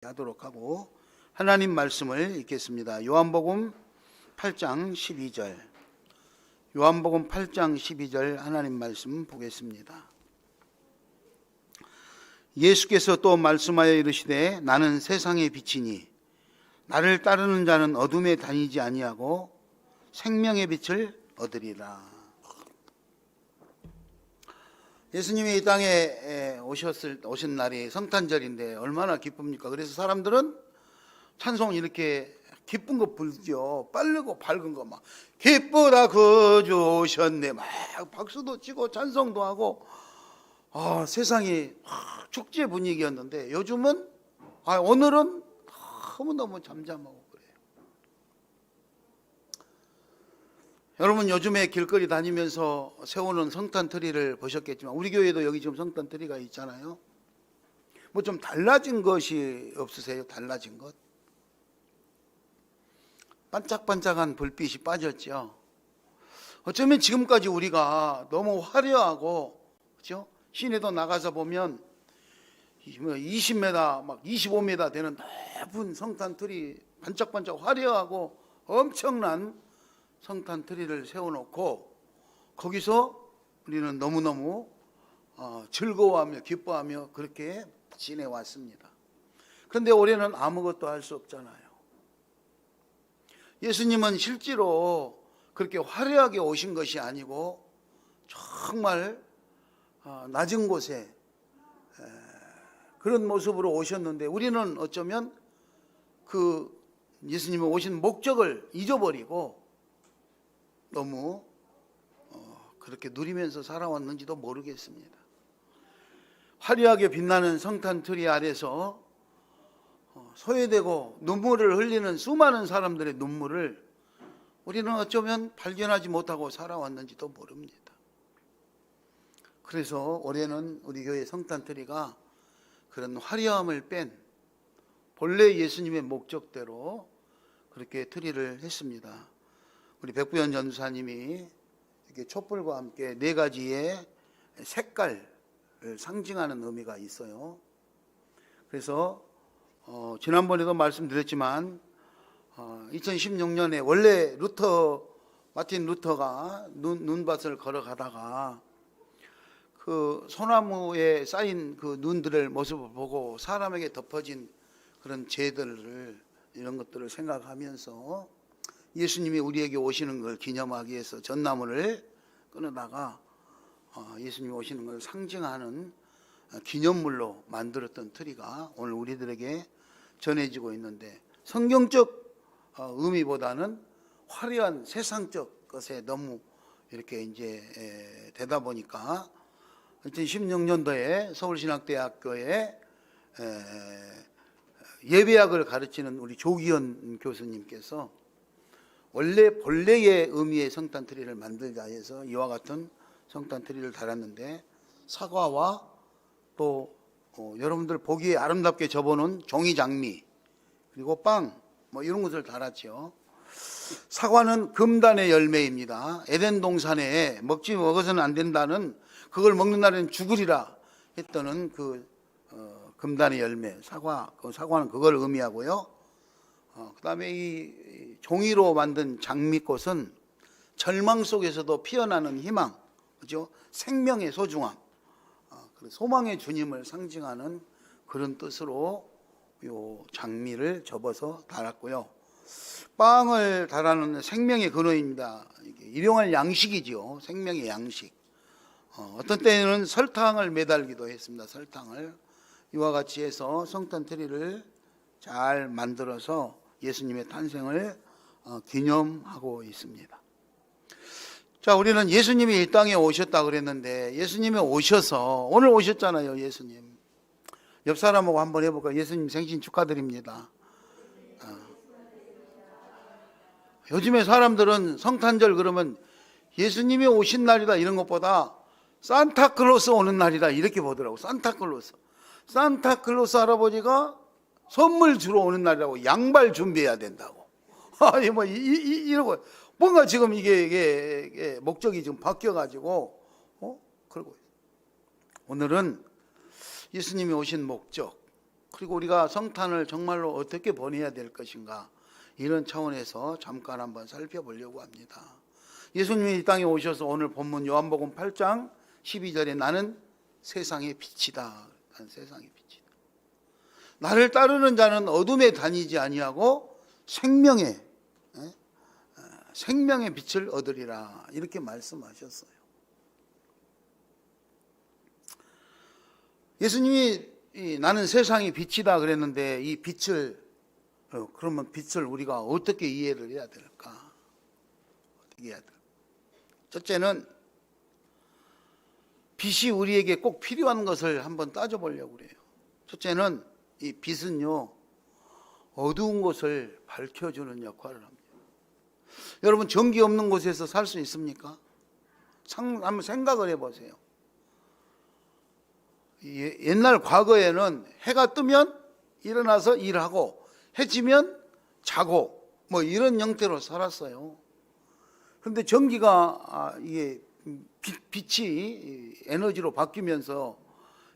하도록 하고 하나님 말씀을 읽겠습니다. 요한복음 8장 12절. 요한복음 8장 12절 하나님 말씀 보겠습니다. 예수께서 또 말씀하여 이르시되 나는 세상의 빛이니 나를 따르는 자는 어둠에 다니지 아니하고 생명의 빛을 얻으리라. 예수님이 이 땅에 오신 날이 성탄절인데 얼마나 기쁩니까? 그래서 사람들은 찬송 이렇게 기쁜 거 불죠. 빠르고 밝은 거 막 기쁘다 그주 오셨네 막 박수도 치고 찬송도 하고 세상이 축제 분위기였는데 요즘은 오늘은 너무너무 잠잠하고 그래요. 여러분 요즘에 길거리 다니면서 세우는 성탄 트리를 보셨겠지만 우리 교회도 여기 지금 성탄 트리가 있잖아요. 뭐 좀 달라진 것이 없으세요? 달라진 것? 반짝반짝한 불빛이 빠졌죠. 어쩌면 지금까지 우리가 너무 화려하고 그렇죠? 시내도 나가서 보면 20m 막 25m 되는 넓은 성탄 트리 반짝반짝 화려하고 엄청난 성탄 트리를 세워놓고 거기서 우리는 너무너무 즐거워하며 기뻐하며 그렇게 지내왔습니다. 그런데 올해는 아무것도 할 수 없잖아요. 예수님은 실제로 그렇게 화려하게 오신 것이 아니고 정말 낮은 곳에 그런 모습으로 오셨는데 우리는 어쩌면 그 예수님이 오신 목적을 잊어버리고 너무 그렇게 누리면서 살아왔는지도 모르겠습니다. 화려하게 빛나는 성탄 트리 아래서 소외되고 눈물을 흘리는 수많은 사람들의 눈물을 우리는 어쩌면 발견하지 못하고 살아왔는지도 모릅니다. 그래서 올해는 우리 교회 성탄 트리가 그런 화려함을 뺀 본래 예수님의 목적대로 그렇게 트리를 했습니다. 우리 백부연 전도사님이 이렇게 촛불과 함께 4가지의 색깔을 상징하는 의미가 있어요. 그래서 지난번에도 말씀드렸지만 2016년에 원래 마틴 루터가 눈밭을 걸어가다가 그 소나무에 쌓인 그 눈들의 모습을 보고 사람에게 덮어진 그런 죄들을 이런 것들을 생각하면서 예수님이 우리에게 오시는 걸 기념하기 위해서 전나무를 끊어다가 예수님이 오시는 걸 상징하는 기념물로 만들었던 트리가 오늘 우리들에게 전해지고 있는데 성경적 의미보다는 화려한 세상적 것에 너무 이렇게 이제 되다 보니까 2016년도에 서울신학대학교에 예배학을 가르치는 우리 조기현 교수님께서 원래 본래의 의미의 성탄 트리를 만들자 해서 이와 같은 성탄 트리를 달았는데 사과와 또 여러분들 보기에 아름답게 접어놓은 종이 장미 그리고 빵 이런 것을 달았죠. 사과는 금단의 열매입니다. 에덴 동산에 먹어서는 안 된다는 그걸 먹는 날에는 죽으리라 했던 그 금단의 열매 사과는 그걸 의미하고요. 그 다음에 이 종이로 만든 장미꽃은 절망 속에서도 피어나는 희망, 그죠? 생명의 소중함, 소망의 주님을 상징하는 그런 뜻으로 요 장미를 접어서 달았고요. 빵을 달아는 생명의 근원입니다. 일용할 양식이지요. 생명의 양식. 어떤 때는 설탕을 매달기도 했습니다. 설탕을 이와 같이 해서 성탄 트리를 잘 만들어서 예수님의 탄생을 기념하고 있습니다. 자, 우리는 예수님이 이 땅에 오셨다 그랬는데 예수님이 오셔서 오늘 오셨잖아요. 예수님. 옆 사람하고 한번 해볼까요? 예수님 생신 축하드립니다. 요즘에 사람들은 성탄절 그러면 예수님이 오신 날이다 이런 것보다 산타클로스 오는 날이다 이렇게 보더라고. 산타클로스 할아버지가 선물 주러 오는 날이라고 양발 준비해야 된다고. 이러고 뭔가 지금 이게 목적이 지금 바뀌어가지고 그러고 오늘은 예수님이 오신 목적 그리고 우리가 성탄을 정말로 어떻게 보내야 될 것인가, 이런 차원에서 잠깐 한번 살펴보려고 합니다. 예수님이 이 땅에 오셔서 오늘 본문 요한복음 8장 12절에 나는 세상의 빛이다. 나는 세상의 빛이다. 나를 따르는 자는 어둠에 다니지 아니하고 생명의 빛을 얻으리라, 이렇게 말씀하셨어요. 예수님이 나는 세상의 빛이다 그랬는데, 이 빛을 그러면 빛을 우리가 어떻게 이해를 해야 될까? 어떻게 해야 될까? 첫째는 빛이 우리에게 꼭 필요한 것을 한번 따져보려고 그래요. 첫째는 이 빛은요, 어두운 곳을 밝혀주는 역할을 합니다. 여러분, 전기 없는 곳에서 살 수 있습니까? 한번 생각을 해보세요. 옛날 과거에는 해가 뜨면 일어나서 일하고 해 지면 자고 뭐 이런 형태로 살았어요. 그런데 전기가 이게 빛이 에너지로 바뀌면서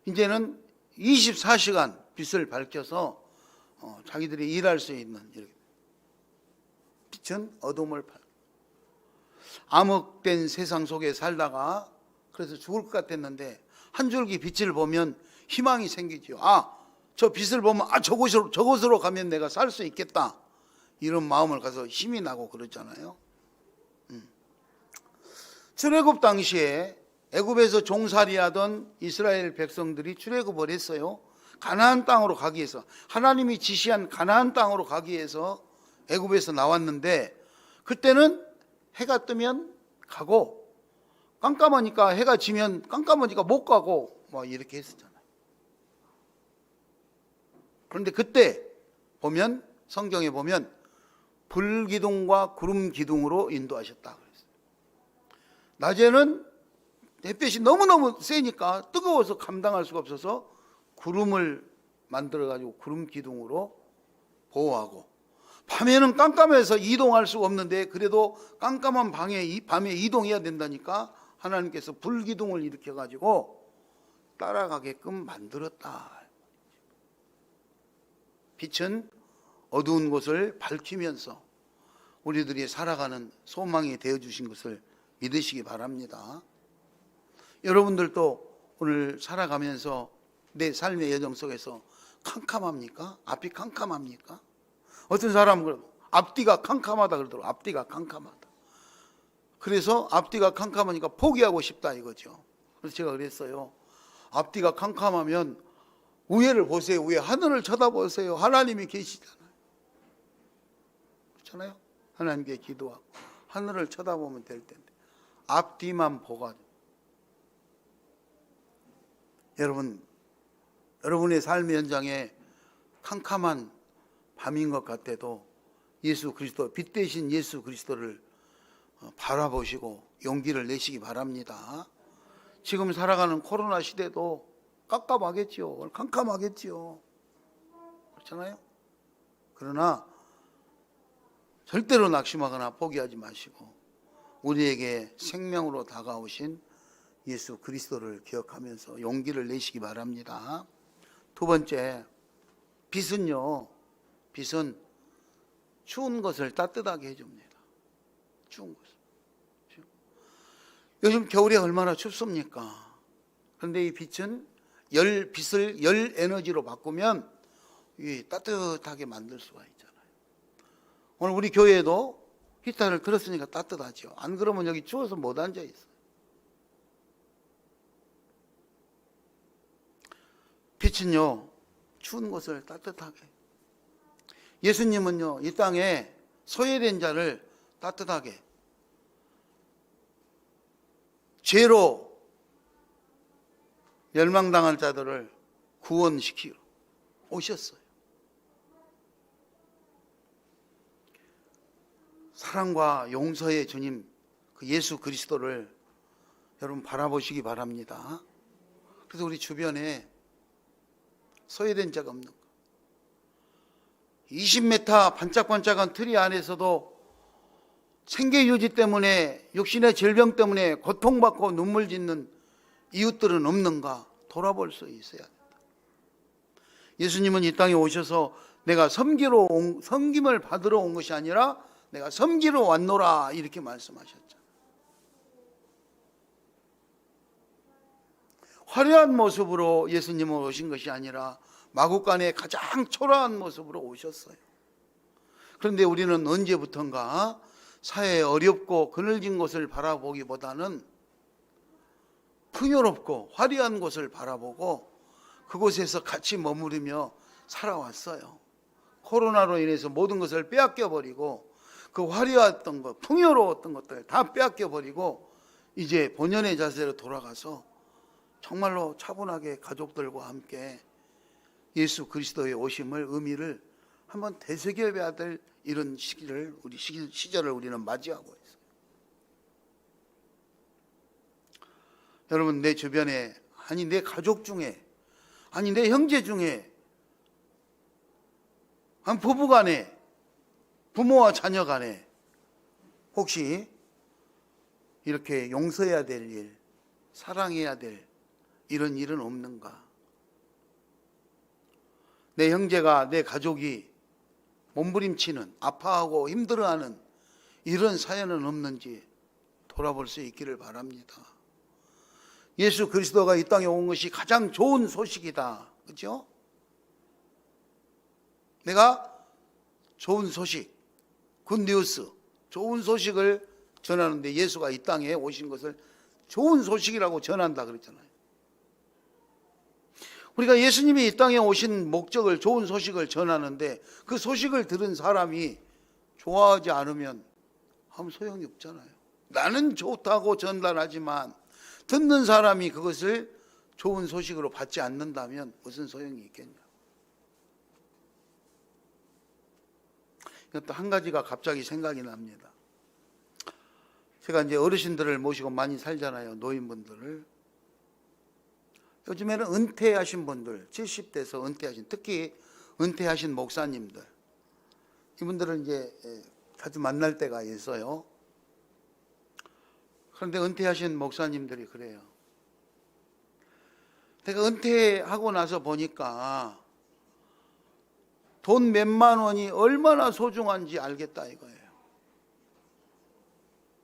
이제는 24시간 빛을 밝혀서 자기들이 일할 수 있는, 이렇게 빛은 어둠을 암흑된 세상 속에 살다가 그래서 죽을 것 같았는데 한 줄기 빛을 보면 희망이 생기죠. 저 빛을 보면 저곳으로 가면 내가 살 수 있겠다, 이런 마음을 가서 힘이 나고 그러잖아요. 출애굽 당시에 애굽에서 종살이하던 이스라엘 백성들이 출애굽을 했어요. 가나안 땅으로 가기 위해서, 하나님이 지시한 가나안 땅으로 가기 위해서 애굽에서 나왔는데, 그때는 해가 뜨면 가고 깜깜하니까, 해가 지면 깜깜하니까 못 가고 뭐 이렇게 했었잖아요. 그런데 그때 보면, 성경에 보면 불기둥과 구름기둥으로 인도하셨다 그랬어요. 낮에는 햇볕이 너무너무 세니까 뜨거워서 감당할 수가 없어서 구름을 만들어가지고 구름기둥으로 보호하고, 밤에는 깜깜해서 이동할 수가 없는데 그래도 깜깜한 밤에 이동해야 된다니까 하나님께서 불기둥을 일으켜가지고 따라가게끔 만들었다. 빛은 어두운 곳을 밝히면서 우리들이 살아가는 소망이 되어주신 것을 믿으시기 바랍니다. 여러분들도 오늘 살아가면서 내 삶의 여정 속에서 캄캄합니까? 앞이 캄캄합니까? 어떤 사람은 앞뒤가 캄캄하다 그러더라고요. 앞뒤가 캄캄하다. 그래서 앞뒤가 캄캄하니까 포기하고 싶다 이거죠. 그래서 제가 그랬어요. 앞뒤가 캄캄하면 위에를 보세요. 위에 하늘을 쳐다보세요. 하나님이 계시잖아요. 그렇잖아요. 하나님께 기도하고 하늘을 쳐다보면 될 텐데 앞뒤만 보고. 여러분의 삶의 현장에 캄캄한 밤인 것 같아도 예수 그리스도, 빛 대신 예수 그리스도를 바라보시고 용기를 내시기 바랍니다. 지금 살아가는 코로나 시대도 깜깜하겠지요. 캄캄하겠지요. 그렇잖아요. 그러나 절대로 낙심하거나 포기하지 마시고 우리에게 생명으로 다가오신 예수 그리스도를 기억하면서 용기를 내시기 바랍니다. 두 번째, 빛은요, 빛은 추운 것을 따뜻하게 해줍니다. 추운 것을. 요즘 겨울에 얼마나 춥습니까? 그런데 이 빛은 빛을 열 에너지로 바꾸면 따뜻하게 만들 수가 있잖아요. 오늘 우리 교회에도 히터를 틀었으니까 따뜻하죠. 안 그러면 여기 추워서 못 앉아 있어요. 빛은요, 추운 곳을 따뜻하게. 예수님은요, 이 땅에 소외된 자를 따뜻하게, 죄로 멸망당할 자들을 구원시키러 오셨어요. 사랑과 용서의 주님, 그 예수 그리스도를 여러분 바라보시기 바랍니다. 그래서 우리 주변에 소외된 자가 없는 거. 20m 반짝반짝한 트리 안에서도 생계 유지 때문에, 육신의 질병 때문에 고통받고 눈물 짓는 이웃들은 없는가 돌아볼 수 있어야 된다. 예수님은 이 땅에 오셔서 내가 섬김을 받으러 온 것이 아니라 내가 섬기러 왔노라 이렇게 말씀하셨죠. 화려한 모습으로 예수님은 오신 것이 아니라 마구간에 가장 초라한 모습으로 오셨어요. 그런데 우리는 언제부턴가 사회의 어렵고 그늘진 곳을 바라보기보다는 풍요롭고 화려한 곳을 바라보고 그곳에서 같이 머무르며 살아왔어요. 코로나로 인해서 모든 것을 빼앗겨버리고 그 화려했던 것, 풍요로웠던 것들 다 빼앗겨버리고 이제 본연의 자세로 돌아가서 정말로 차분하게 가족들과 함께 예수 그리스도의 오심을 의미를 한번 되새겨봐야 될 이런 시절을 우리는 맞이하고 있어요. 여러분, 내 주변에, 아니 내 가족 중에, 아니 내 형제 중에, 한 부부 간에, 부모와 자녀 간에 혹시 이렇게 용서해야 될 일, 사랑해야 될 이런 일은 없는가? 내 형제가, 내 가족이 몸부림치는, 아파하고 힘들어하는 이런 사연은 없는지 돌아볼 수 있기를 바랍니다. 예수 그리스도가 이 땅에 온 것이 가장 좋은 소식이다. 그렇죠? 내가 좋은 소식, 굿뉴스, 좋은 소식을 전하는데 예수가 이 땅에 오신 것을 좋은 소식이라고 전한다 그랬잖아요. 우리가 예수님이 이 땅에 오신 목적을, 좋은 소식을 전하는데 그 소식을 들은 사람이 좋아하지 않으면 아무 소용이 없잖아요. 나는 좋다고 전달하지만 듣는 사람이 그것을 좋은 소식으로 받지 않는다면 무슨 소용이 있겠냐. 이것도 한 가지가 갑자기 생각이 납니다. 제가 이제 어르신들을 모시고 많이 살잖아요. 노인분들을. 요즘에는 은퇴하신 분들, 70대에서 은퇴하신, 특히 은퇴하신 목사님들, 이분들은 이제 자주 만날 때가 있어요. 그런데 은퇴하신 목사님들이 그래요. 내가 은퇴하고 나서 보니까 돈 몇만 원이 얼마나 소중한지 알겠다 이거예요.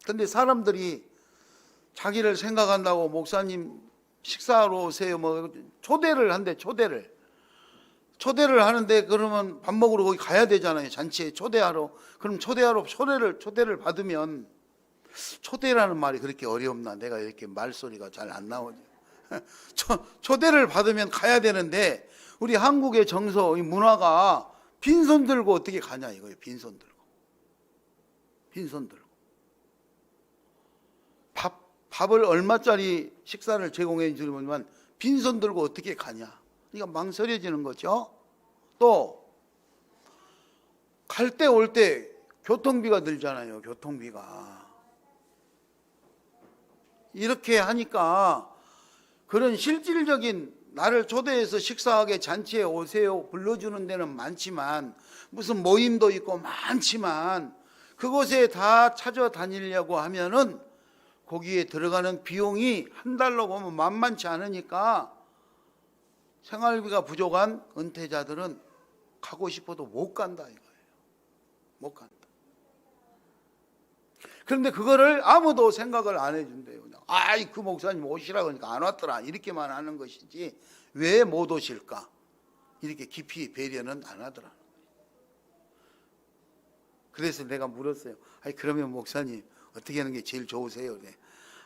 그런데 사람들이 자기를 생각한다고 목사님 식사하러 오세요. 뭐 초대를 한대. 초대를 하는데 그러면 밥 먹으러 거기 가야 되잖아요. 잔치에 초대하러. 그럼 초대를 받으면, 초대라는 말이 그렇게 어렵나? 내가 이렇게 말소리가 잘 안 나오죠. 초대를 받으면 가야 되는데 우리 한국의 정서, 이 문화가 빈손 들고 어떻게 가냐 이거예요. 빈손 들고. 밥을 얼마짜리 식사를 제공해 주면 빈손 들고 어떻게 가냐. 그러니까 망설여지는 거죠. 또 갈 때 올 때 교통비가 들잖아요. 교통비가. 이렇게 하니까 그런 실질적인 나를 초대해서 식사하게 잔치에 오세요 불러주는 데는 많지만, 무슨 모임도 있고 많지만 그곳에 다 찾아다니려고 하면은 거기에 들어가는 비용이 한 달로 보면 만만치 않으니까 생활비가 부족한 은퇴자들은 가고 싶어도 못 간다 이거예요. 못 간다. 그런데 그거를 아무도 생각을 안 해준대요. 아이, 그 목사님 오시라고 하니까 안 왔더라 이렇게만 하는 것이지 왜 못 오실까 이렇게 깊이 배려는 안 하더라. 그래서 내가 물었어요. 아이, 그러면 목사님 어떻게 하는 게 제일 좋으세요? 그래.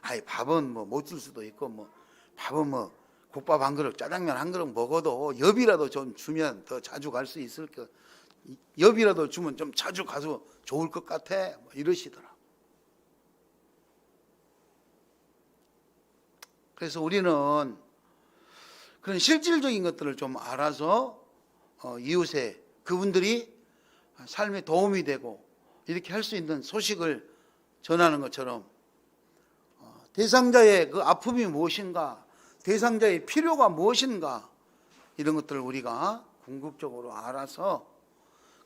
아이, 밥은 뭐 못 줄 수도 있고, 뭐 밥은 뭐 국밥 한 그릇, 짜장면 한 그릇 먹어도 엽이라도 좀 주면 더 자주 갈 수 있을 것. 엽이라도 주면 좀 자주 가서 좋을 것 같아. 뭐 이러시더라. 그래서 우리는 그런 실질적인 것들을 좀 알아서 이웃에 그분들이 삶에 도움이 되고 이렇게 할 수 있는 소식을 전하는 것처럼 대상자의 그 아픔이 무엇인가, 대상자의 필요가 무엇인가, 이런 것들을 우리가 궁극적으로 알아서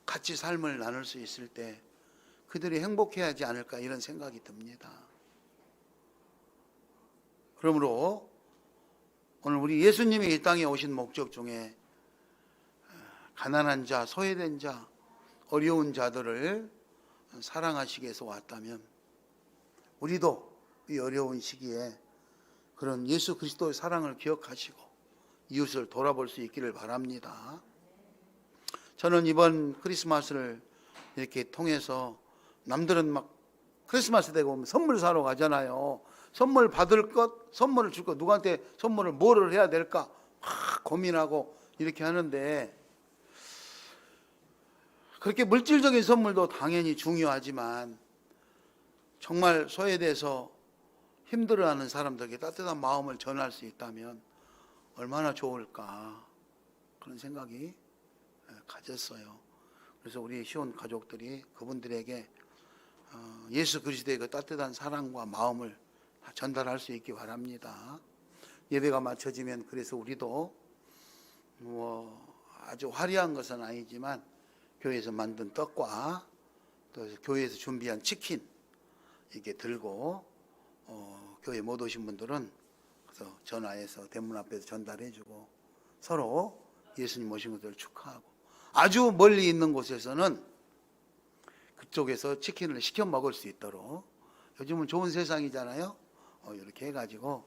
같이 삶을 나눌 수 있을 때 그들이 행복해하지 않을까 이런 생각이 듭니다. 그러므로 오늘 우리 예수님이 이 땅에 오신 목적 중에 가난한 자, 소외된 자, 어려운 자들을 사랑하시기 위해서 왔다면 우리도 이 어려운 시기에 그런 예수 그리스도의 사랑을 기억하시고 이웃을 돌아볼 수 있기를 바랍니다. 저는 이번 크리스마스를 이렇게 통해서 남들은 막 크리스마스 되고 오면 선물 사러 가잖아요. 선물 받을 것, 선물을 줄 것, 누구한테 선물을 뭐를 해야 될까 막 고민하고 이렇게 하는데, 그렇게 물질적인 선물도 당연히 중요하지만 정말 소외돼서 힘들어하는 사람들에게 따뜻한 마음을 전할 수 있다면 얼마나 좋을까, 그런 생각이 가졌어요. 그래서 우리 시온 가족들이 그분들에게 예수 그리스도의 그 따뜻한 사랑과 마음을 전달할 수 있기 바랍니다. 예배가 마쳐지면 그래서 우리도 아주 화려한 것은 아니지만 교회에서 만든 떡과 또 교회에서 준비한 치킨 이렇게 들고 교회 못 오신 분들은 그래서 전화해서 대문 앞에서 전달해주고 서로 예수님 오신 것을 축하하고, 아주 멀리 있는 곳에서는 그쪽에서 치킨을 시켜 먹을 수 있도록, 요즘은 좋은 세상이잖아요. 이렇게 해가지고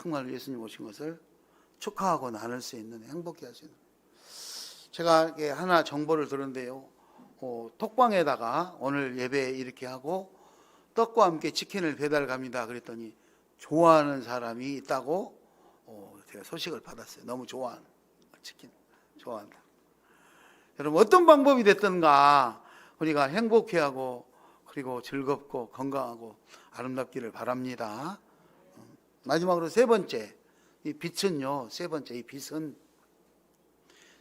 정말 예수님 오신 것을 축하하고 나눌 수 있는, 행복해 할 수 있는. 제가 하나 정보를 들었는데요. 톡방에다가 오늘 예배 이렇게 하고 떡과 함께 치킨을 배달 갑니다 그랬더니 좋아하는 사람이 있다고 제가 소식을 받았어요. 너무 좋아하는, 치킨 좋아한다. 여러분, 어떤 방법이 됐든가 우리가 행복해하고 그리고 즐겁고 건강하고 아름답기를 바랍니다. 마지막으로 세 번째, 이 빛은요, 세 번째 이 빛은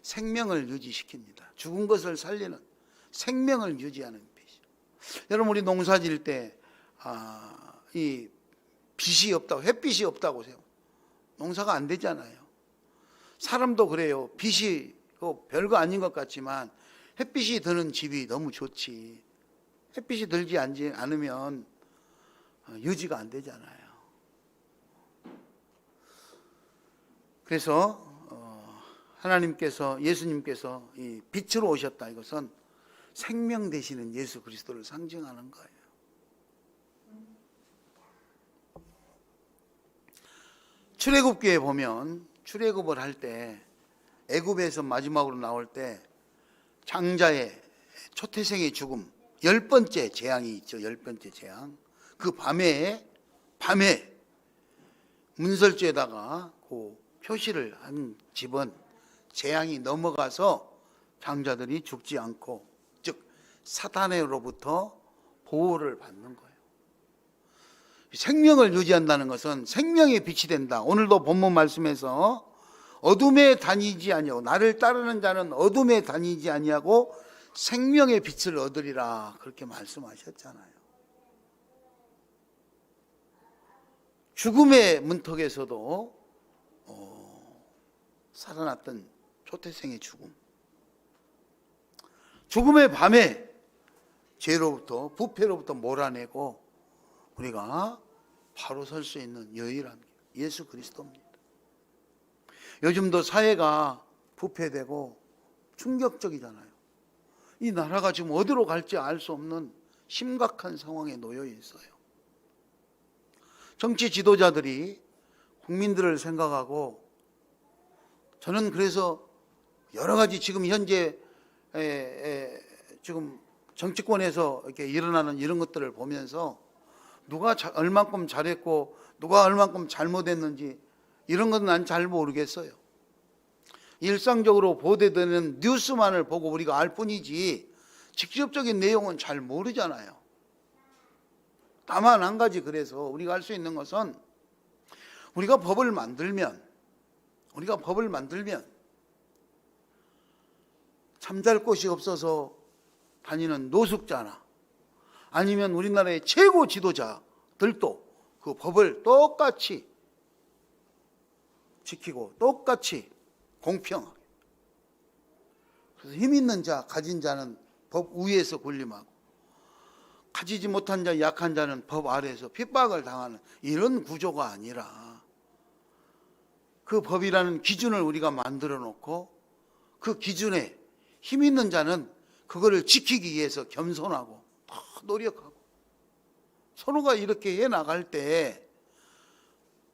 생명을 유지시킵니다. 죽은 것을 살리는, 생명을 유지하는 빛. 여러분, 우리 농사 지을 때 이 빛이 없다고, 햇빛이 없다고 해요. 농사가 안 되잖아요. 사람도 그래요. 빛이 별거 아닌 것 같지만 햇빛이 드는 집이 너무 좋지, 햇빛이 들지 않으면 유지가 안 되잖아요. 그래서 하나님께서, 예수님께서 이 빛으로 오셨다, 이것은 생명 되시는 예수 그리스도를 상징하는 거예요. 출애굽기에 보면 출애굽을 할 때 애굽에서 마지막으로 나올 때 장자의 초태생의 죽음, 10번째 재앙이 있죠. 10번째 재앙. 그 밤에 문설주에다가 그 표시를 한 집은 재앙이 넘어가서 장자들이 죽지 않고, 즉 사탄으로부터 보호를 받는 거예요. 생명을 유지한다는 것은 생명의 빛이 된다. 오늘도 본문 말씀에서 어둠에 다니지 아니하고, 나를 따르는 자는 어둠에 다니지 아니하고 생명의 빛을 얻으리라, 그렇게 말씀하셨잖아요. 죽음의 문턱에서도 살아났던 초태생의 죽음, 죽음의 밤에 죄로부터, 부패로부터 몰아내고 우리가 바로 설 수 있는 유일한 예수 그리스도입니다. 요즘도 사회가 부패되고 충격적이잖아요. 이 나라가 지금 어디로 갈지 알 수 없는 심각한 상황에 놓여 있어요. 정치 지도자들이 국민들을 생각하고, 저는 그래서 여러 가지 지금 현재 지금 정치권에서 이렇게 일어나는 이런 것들을 보면서 누가 얼만큼 잘했고 누가 얼만큼 잘못했는지 이런 건 난 잘 모르겠어요. 일상적으로 보도되는 뉴스만을 보고 우리가 알 뿐이지 직접적인 내용은 잘 모르잖아요. 다만 한 가지, 그래서 우리가 할 수 있는 것은 우리가 법을 만들면 잠잘 곳이 없어서 다니는 노숙자나 아니면 우리나라의 최고 지도자들도 그 법을 똑같이 지키고 똑같이 공평하게, 그래서 힘 있는 자, 가진 자는 법 위에서 군림하고 가지지 못한 자, 약한 자는 법 아래에서 핍박을 당하는 이런 구조가 아니라, 그 법이라는 기준을 우리가 만들어 놓고 그 기준에 힘 있는 자는 그거를 지키기 위해서 겸손하고 더 노력하고 서로가 이렇게 해 나갈 때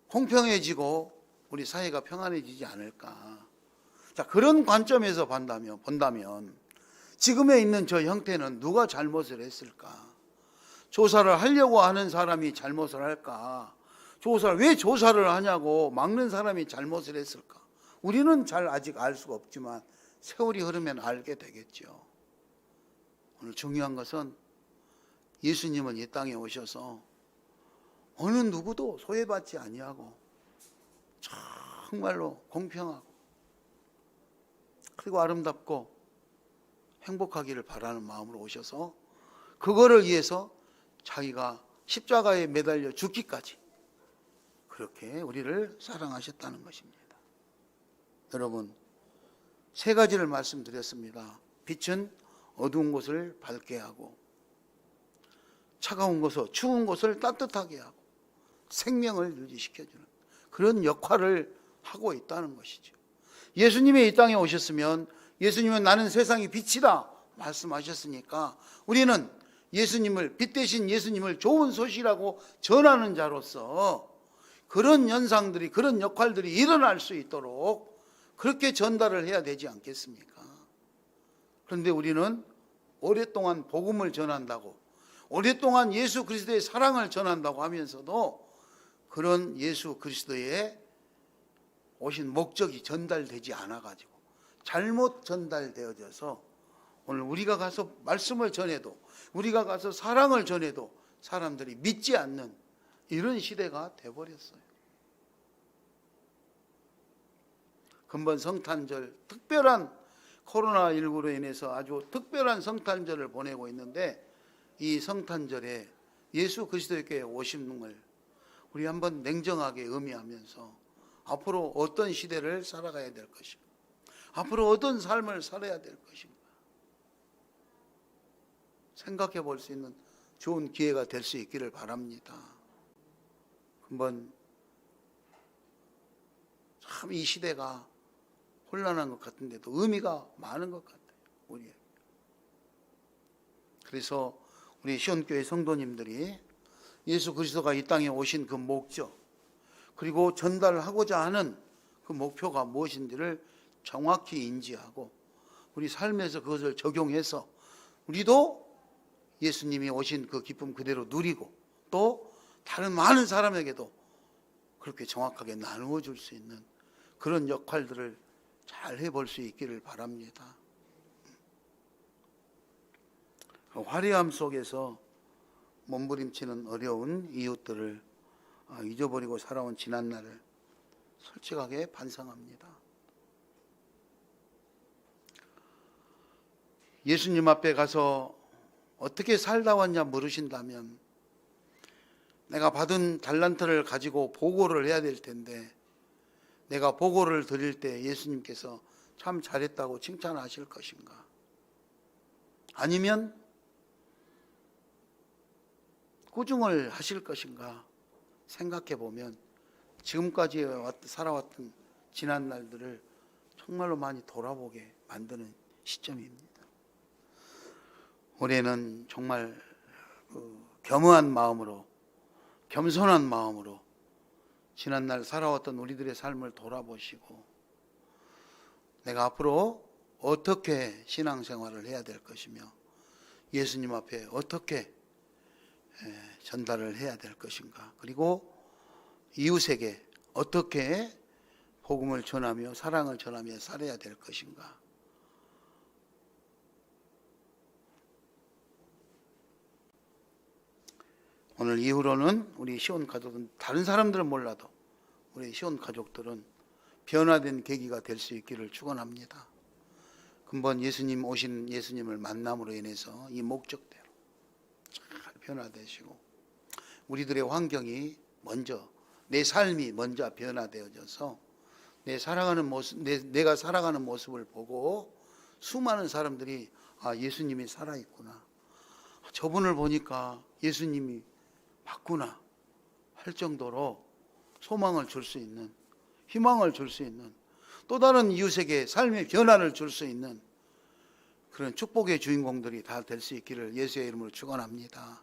공평해지고 우리 사회가 평안해지지 않을까. 자, 그런 관점에서 본다면 지금에 있는 저 형태는 누가 잘못을 했을까? 조사를 하려고 하는 사람이 잘못을 할까? 왜 조사를 하냐고 막는 사람이 잘못을 했을까? 우리는 잘 아직 알 수가 없지만 세월이 흐르면 알게 되겠죠. 오늘 중요한 것은 예수님은 이 땅에 오셔서 어느 누구도 소외받지 아니하고 정말로 공평하고 그리고 아름답고 행복하기를 바라는 마음으로 오셔서 그거를 위해서 자기가 십자가에 매달려 죽기까지 그렇게 우리를 사랑하셨다는 것입니다. 여러분, 세 가지를 말씀드렸습니다. 빛은 어두운 곳을 밝게 하고 차가운 곳을 추운 곳을 따뜻하게 하고 생명을 유지시켜주는 그런 역할을 하고 있다는 것이죠. 예수님이 이 땅에 오셨으면 예수님은 나는 세상의 빛이다 말씀하셨으니까 우리는 예수님을, 빛 대신 예수님을 좋은 소식이라고 전하는 자로서 그런 현상들이, 그런 역할들이 일어날 수 있도록 그렇게 전달을 해야 되지 않겠습니까? 그런데 우리는 오랫동안 복음을 전한다고, 오랫동안 예수 그리스도의 사랑을 전한다고 하면서도 그런 예수 그리스도의 오신 목적이 전달되지 않아가지고 잘못 전달되어져서 오늘 우리가 가서 말씀을 전해도, 우리가 가서 사랑을 전해도 사람들이 믿지 않는 이런 시대가 돼버렸어요. 금번 성탄절, 특별한 코로나19로 인해서 아주 특별한 성탄절을 보내고 있는데 이 성탄절에 예수 그리스도께 오심을 우리 한번 냉정하게 의미하면서 앞으로 어떤 시대를 살아가야 될 것인가, 앞으로 어떤 삶을 살아야 될 것인가 생각해 볼 수 있는 좋은 기회가 될 수 있기를 바랍니다. 한번 참 이 시대가 혼란한 것 같은데도 의미가 많은 것 같아요, 우리에게. 그래서 우리 시온교회 성도님들이 예수 그리스도가 이 땅에 오신 그 목적, 그리고 전달하고자 하는 그 목표가 무엇인지를 정확히 인지하고 우리 삶에서 그것을 적용해서 우리도 예수님이 오신 그 기쁨 그대로 누리고 또 다른 많은 사람에게도 그렇게 정확하게 나누어 줄 수 있는 그런 역할들을 잘 해볼 수 있기를 바랍니다. 화려함 속에서 몸부림치는 어려운 이웃들을 잊어버리고 살아온 지난날을 솔직하게 반성합니다. 예수님 앞에 가서 어떻게 살다 왔냐 물으신다면 내가 받은 달란트를 가지고 보고를 해야 될 텐데 내가 보고를 드릴 때 예수님께서 참 잘했다고 칭찬하실 것인가? 아니면 꾸중을 하실 것인가? 생각해 보면 지금까지 살아왔던 지난 날들을 정말로 많이 돌아보게 만드는 시점입니다. 올해는 정말 겸허한 마음으로, 겸손한 마음으로 지난날 살아왔던 우리들의 삶을 돌아보시고 내가 앞으로 어떻게 신앙생활을 해야 될 것이며 예수님 앞에 어떻게 전달을 해야 될 것인가, 그리고 이웃에게 어떻게 복음을 전하며 사랑을 전하며 살아야 될 것인가. 오늘 이후로는 우리 시온 가족은, 다른 사람들은 몰라도 우리 시온 가족들은 변화된 계기가 될 수 있기를 축원합니다. 금번 예수님 오신 예수님을 만남으로 인해서 이 목적대로 잘 변화되시고 우리들의 환경이 먼저, 내 삶이 먼저 변화되어져서 내가 살아가는 모습을 보고 수많은 사람들이 예수님이 살아있구나, 저분을 보니까 예수님이 맞구나 할 정도로 소망을 줄 수 있는, 희망을 줄 수 있는, 또 다른 이웃에게 삶의 변화를 줄 수 있는 그런 축복의 주인공들이 다 될 수 있기를 예수의 이름으로 축원합니다.